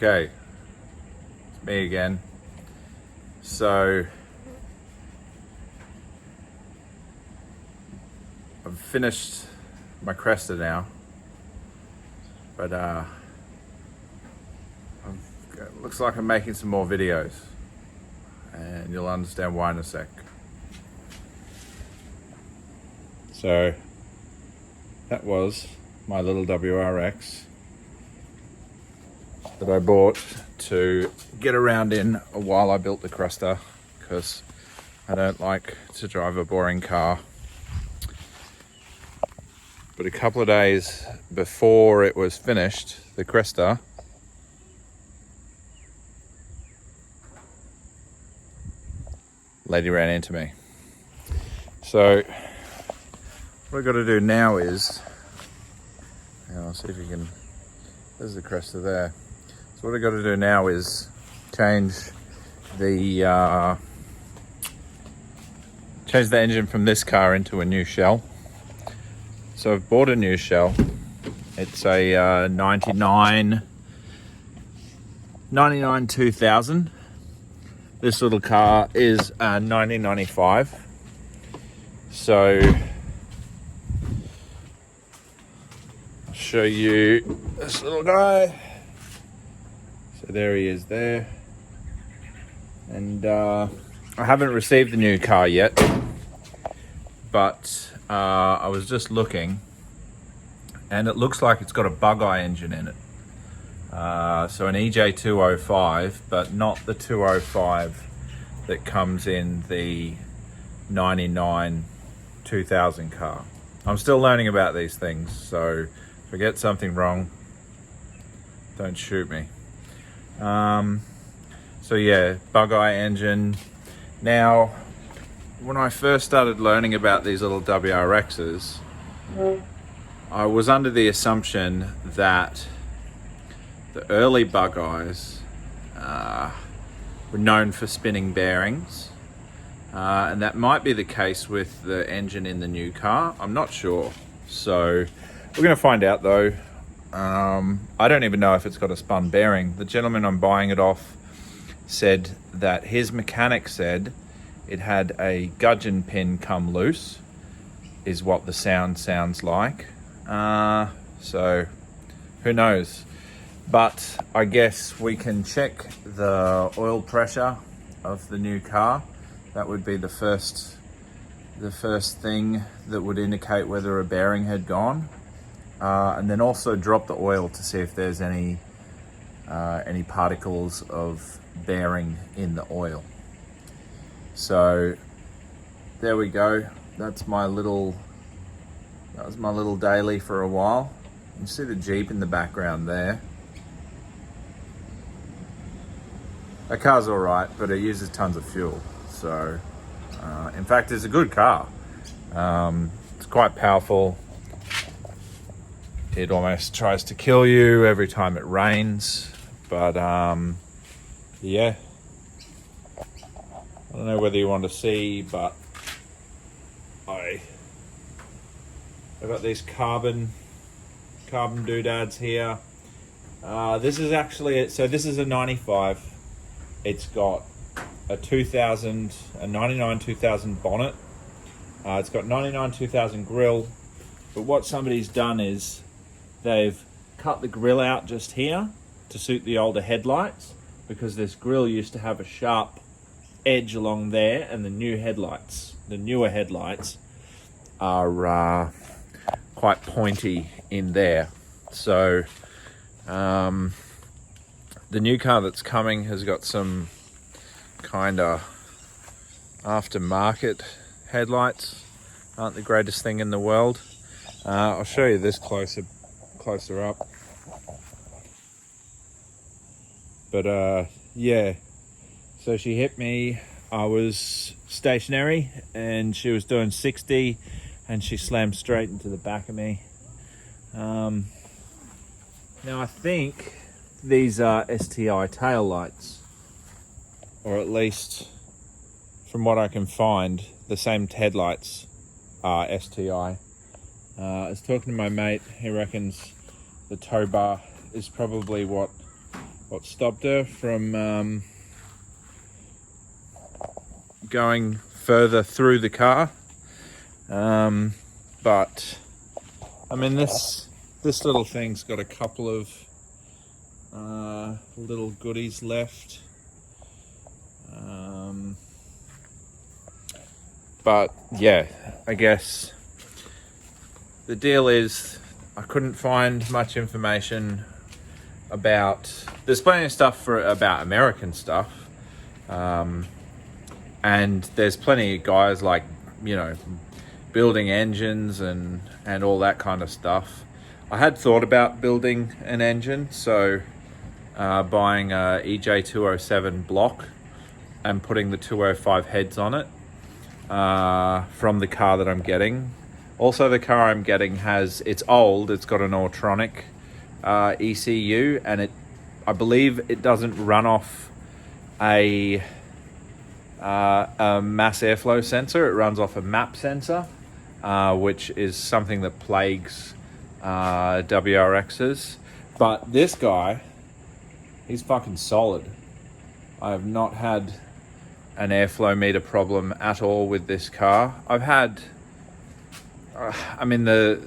Okay, it's me again. So I've finished my Cresta now, but it looks like I'm making some more videos, and you'll understand why in a sec. So that was my little WRX that I bought to get around in while I built the Cresta, because I don't like to drive a boring car. But a couple of days before it was finished, the Cresta, lady ran into me. So what I've got to do now is, I'll see if you can, there's the Cresta there. So what I've got to do now is change the engine from this car into a new shell. So I've bought a new shell. It's a 99 2000. This little car is 1995. So I'll show you this little guy. So there he is there. And I haven't received the new car yet, but I was just looking, and it looks like it's got a bug-eye engine in it. So an EJ205, but not the 205 that comes in the 99 2000 car. I'm still learning about these things, so if I get something wrong, don't shoot me. So yeah, bug-eye engine. Now, when I first started learning about these little WRXs, I was under the assumption that the early bug-eyes were known for spinning bearings, and that might be the case with the engine in the new car. I'm not sure, so we're going to find out though. I don't even know if it's got a spun bearing. The gentleman I'm buying it off said that his mechanic said it had a gudgeon pin come loose, is what the sound sounds like. So who knows? But I guess we can check the oil pressure of the new car. That would be the first thing that would indicate whether a bearing had gone. And then also drop the oil to see if there's any particles of bearing in the oil. So there we go. That was my little daily for a while. You can see the Jeep in the background there. That car's all right, but it uses tons of fuel. So in fact, it's a good car. It's quite powerful. It almost tries to kill you every time it rains, but yeah, I don't know whether you want to see, but I got these carbon doodads here. This is actually it. So this is a 95. It's got a 99 2000 bonnet. It's got 99 2000 grille, but what somebody's done is they've cut the grille out just here to suit the older headlights, because this grille used to have a sharp edge along there, and the newer headlights are quite pointy in there. So the new car that's coming has got some kind of aftermarket headlights. Aren't the greatest thing in the world. I'll show you this closer up. But yeah, so she hit me. I was stationary and she was doing 60, and she slammed straight into the back of me. Now I think these are STI tail lights, or at least from what I can find, the same headlights are STI. I was talking to my mate. He reckons the tow bar is probably what what stopped her from going further through the car. But I mean, this little thing's got a couple of little goodies left. But yeah, I guess the deal is I couldn't find much information about, there's plenty of stuff about American stuff, and there's plenty of guys like, you know, building engines and all that kind of stuff. I had thought about building an engine, so buying a EJ207 block and putting the 205 heads on it from the car that I'm getting. Also, the car I'm getting it's old, it's got an Autronic ECU, and I believe it doesn't run off a mass airflow sensor. It runs off a MAP sensor, which is something that plagues WRXs. But this guy, he's fucking solid. I have not had an airflow meter problem at all with this car. I've had, I mean, the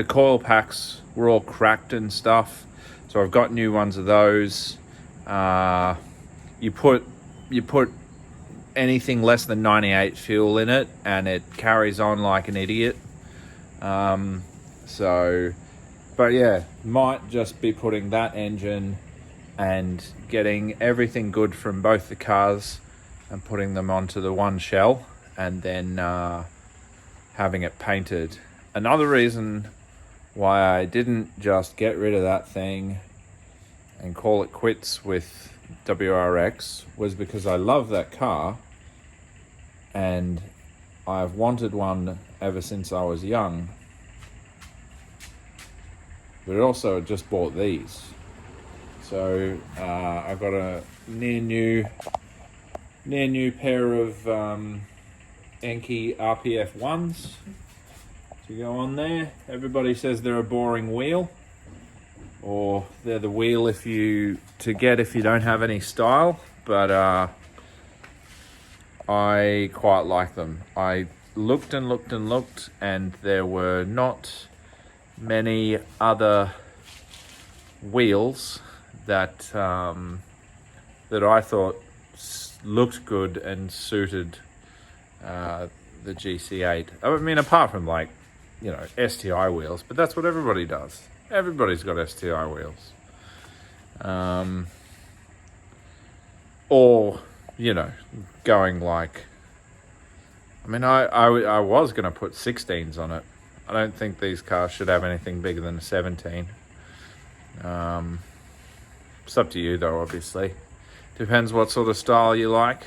coil packs were all cracked and stuff, so I've got new ones of those. You put anything less than 98 fuel in it and it carries on like an idiot. But yeah, might just be putting that engine and getting everything good from both the cars and putting them onto the one shell, and then having it painted. Another reason why I didn't just get rid of that thing and call it quits with WRX was because I love that car and I've wanted one ever since I was young. But also just bought these. So I've got a near new pair of Enki RPF 1s to go on there. Everybody says they're a boring wheel, or they're the wheel if you don't have any style, but I quite like them. I looked and looked and looked, and there were not many other wheels that that I thought looked good and suited the GC8. I mean, apart from, like, you know, STI wheels, but that's what everybody does. Everybody's got STI wheels. Or, you know, going like, I mean, I was going to put 16s on it. I don't think these cars should have anything bigger than a 17. It's up to you though, obviously. Depends what sort of style you like.